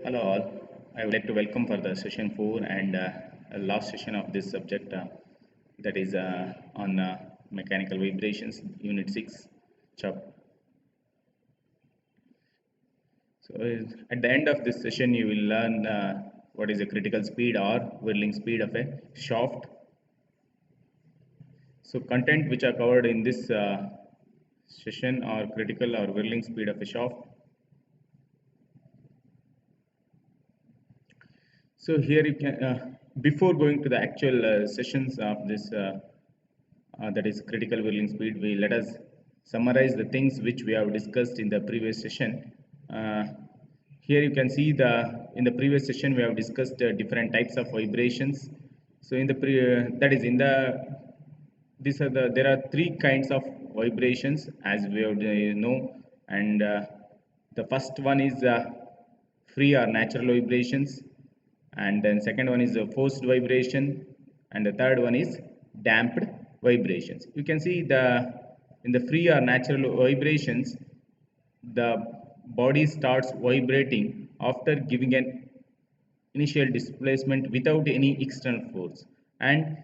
Hello all. I would like to welcome for the session 4 and last session of this subject that is on mechanical vibrations unit 6 chap. So at the end of this session you will learn what is the critical speed or whirling speed of a shaft. So content which are covered in this session are critical or whirling speed of a shaft. So here you can, before going to the actual sessions of this, that is critical whirling speed, we let us summarize the things which we have discussed in the previous session. Uh, Here you can see in the previous session we have discussed different types of vibrations. So in the that is in the these are there are three kinds of vibrations as we have know, and the first one is free or natural vibrations, and then second one is a forced vibration, and the third one is damped vibrations. You can see in the free or natural vibrations, the body starts vibrating after giving an initial displacement without any external force, and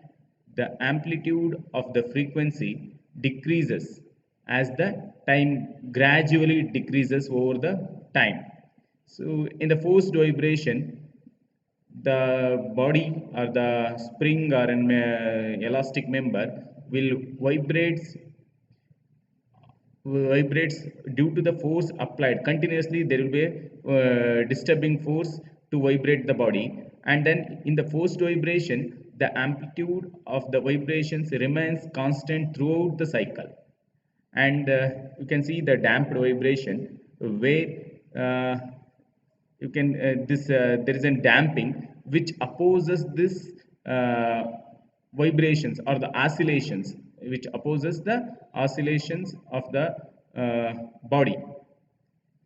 the amplitude of the frequency decreases as the time gradually decreases over the time. So in the forced vibration, the body or the spring or an elastic member will vibrates due to the force applied continuously. There will be a disturbing force to vibrate the body, and then in the forced vibration the amplitude of the vibrations remains constant throughout the cycle. And you can see the damped vibration where uh, you can this there is a damping which opposes this uh, vibrations or the oscillations, which opposes the oscillations of the body.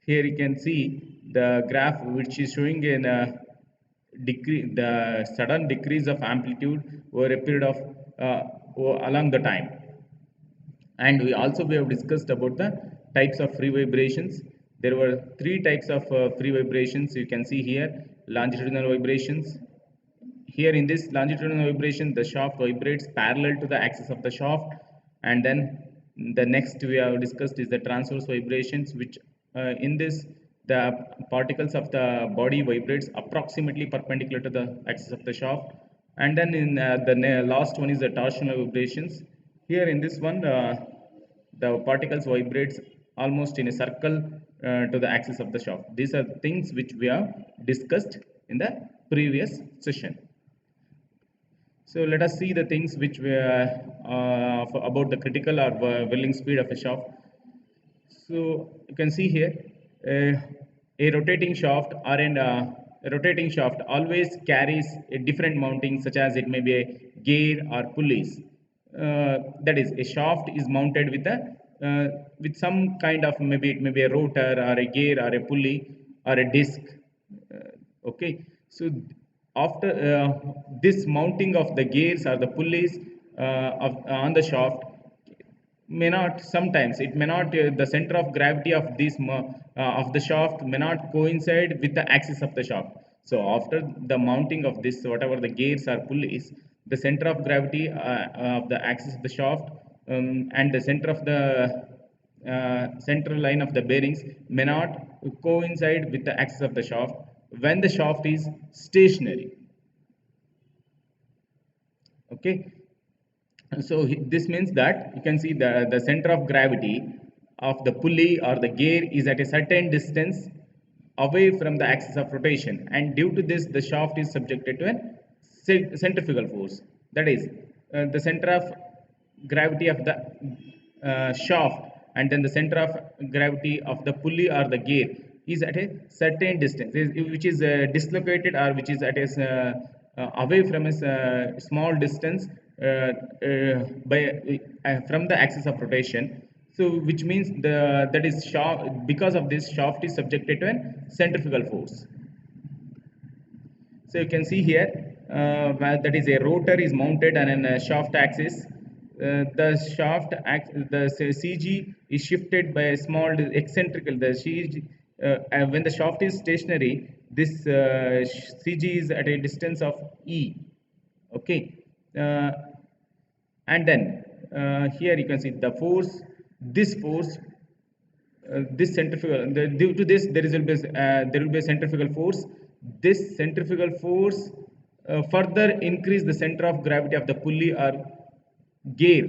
Here you can see the graph which is showing in the sudden decrease of amplitude over a period of along the time. And we have discussed about the types of free vibrations. There were three types of free vibrations. You can see here longitudinal vibrations. Here in this longitudinal vibration, the shaft vibrates parallel to the axis of the shaft, and then the next we have discussed is the transverse vibrations, which in this the particles of the body vibrates approximately perpendicular to the axis of the shaft. And then in the last one is the torsional vibrations. Here in this one, the particles vibrates almost in a circle to the axis of the shaft. These are things which we have discussed in the previous session. So let us see the things which we about the critical or whirling speed of a shaft. So you can see here uh, a rotating shaft or a rotating shaft always carries a different mounting, such as it may be a gear or pulleys. That is, a shaft is mounted with some kind of, maybe it may be a rotor or a gear or a pulley or a disc. Okay, so after this mounting of the gears or the pulleys on the shaft may not, sometimes it may not, the center of gravity of of the shaft may not coincide with the axis of the shaft. So after the mounting of this, whatever the gears or pulleys, the center of gravity of the axis of the shaft and the center of the central line of the bearings may not coincide with the axis of the shaft when the shaft is stationary. Okay, so this means that you can see the center of gravity of the pulley or the gear is at a certain distance away from the axis of rotation, and due to this the shaft is subjected to a centrifugal force. That is, the center of gravity of the shaft and then the center of gravity of the pulley or the gear is at a certain distance, which is dislocated, or which is at a away from a small distance by from the axis of rotation. So which means that is shaft, because of this shaft is subjected to a centrifugal force. So you can see here that is a rotor is mounted on a shaft axis. The CG is shifted by a small eccentrical. When the shaft is stationary, this CG is at a distance of E. Okay. Uh, and then here you can see the force, this force, this centrifugal, due to this there will be a centrifugal force. This centrifugal force further increase the center of gravity of the pulley or gear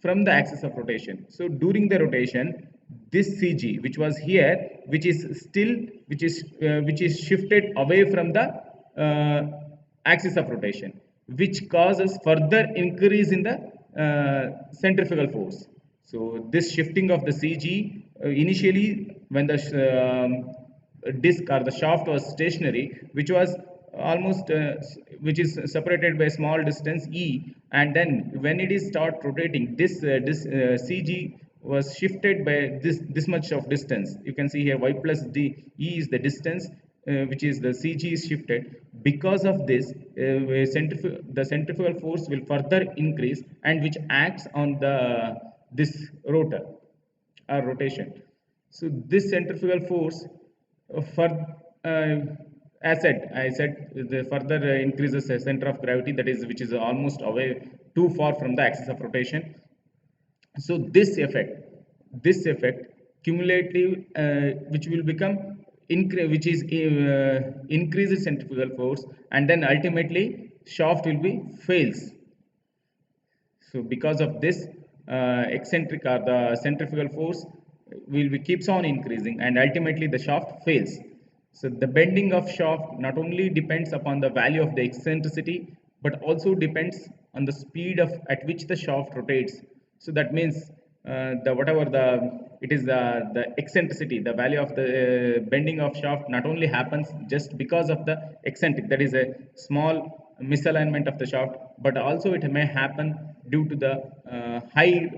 from the axis of rotation. So during the rotation, this CG, which was here, which is shifted away from the axis of rotation, which causes further increase in the centrifugal force. So this shifting of the CG initially when the disc or the shaft was stationary, which was almost which is separated by a small distance E, and then when it is start rotating, this CG was shifted by this much of distance. You can see here y plus d E is the distance which is the CG is shifted. Because of this, the centrifugal force will further increase, and which acts on the this rotor or rotation. So this centrifugal force for I said the further increases the center of gravity, that is which is almost away too far from the axis of rotation. So this effect cumulative, which will become which is increases centrifugal force, and then ultimately shaft will be fails. So because of this eccentric or the centrifugal force will be keeps on increasing, and ultimately the shaft fails. So the bending of shaft not only depends upon the value of the eccentricity, but also depends on the speed of at which the shaft rotates. So that means the whatever it is the eccentricity, the value of the bending of shaft not only happens just because of the eccentric, that is a small misalignment of the shaft, but also it may happen due to the high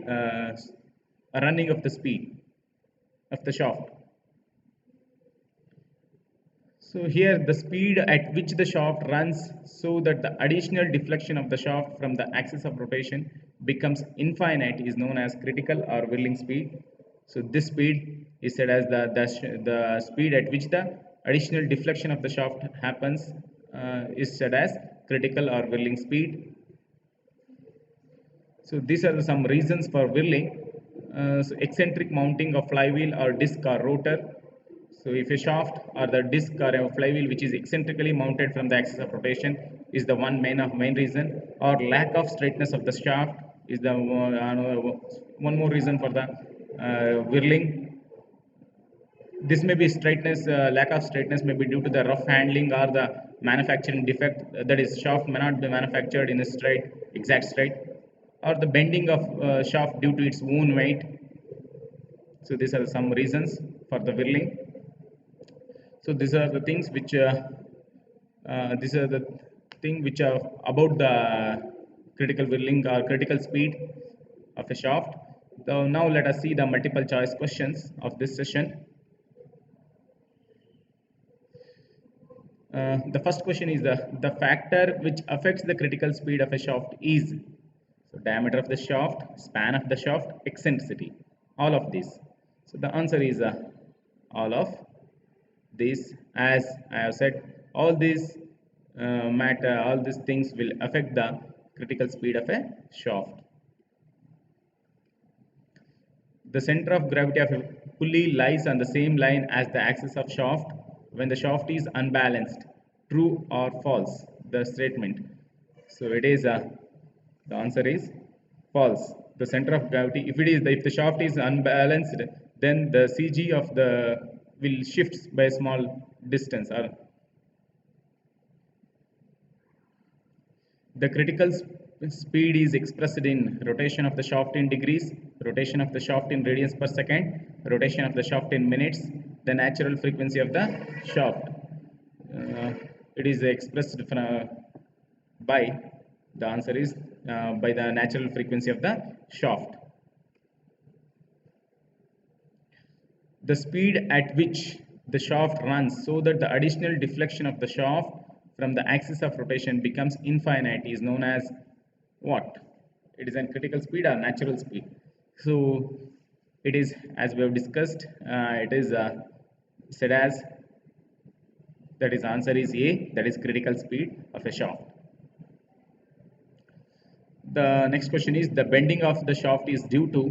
running of the speed of the shaft. So here the speed at which the shaft runs, so that the additional deflection of the shaft from the axis of rotation becomes infinite, is known as critical or whirling speed. So this speed is said as the speed at which the additional deflection of the shaft happens is said as critical or whirling speed. So these are some reasons for whirling. So eccentric mounting of flywheel or disc or rotor. So if a shaft or the disc or a flywheel which is eccentrically mounted from the axis of rotation is the main reason, or lack of straightness of the shaft is the one more reason for the whirling. This may be straightness, lack of straightness may be due to the rough handling or the manufacturing defect, that is shaft may not be manufactured in a exact straight, or the bending of shaft due to its own weight. So these are some reasons for the whirling. So these are the things which these are the thing which are about the critical whirling or critical speed of a shaft. So now let us see the multiple choice questions of this session. The first question is the factor which affects the critical speed of a shaft is, so diameter of the shaft, span of the shaft, eccentricity, all of these. So the answer is all of these. As I have said, all these all these things will affect the critical speed of a shaft. The center of gravity of a pulley lies on the same line as the axis of shaft when the shaft is unbalanced. True or false? The statement. So it is the answer is false. The center of gravity, if the shaft is unbalanced, then the CG of the will shifts by a small distance. Or the critical speed is expressed in rotation of the shaft in degrees, rotation of the shaft in radians per second, rotation of the shaft in minutes, the natural frequency of the shaft. It is expressed by, the answer is by the natural frequency of the shaft. The speed at which the shaft runs, so that the additional deflection of the shaft from the axis of rotation becomes infinite, is known as what? It is a critical speed or natural speed. So it is, as we have discussed, it is said as That is answer is A, that is critical speed of a shaft. The next question is the bending of the shaft is due to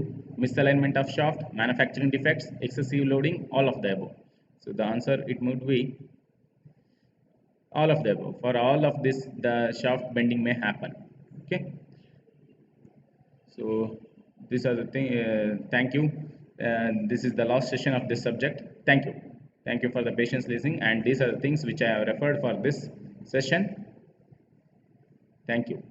misalignment of shaft, manufacturing defects, excessive loading, all of the above. So the answer it would be all of the above. For all of this, the shaft bending may happen. Okay. So these are the thing. Thank you. This is the last session of this subject. Thank you. Thank you for the patience listening. And these are the things which I have referred for this session. Thank you.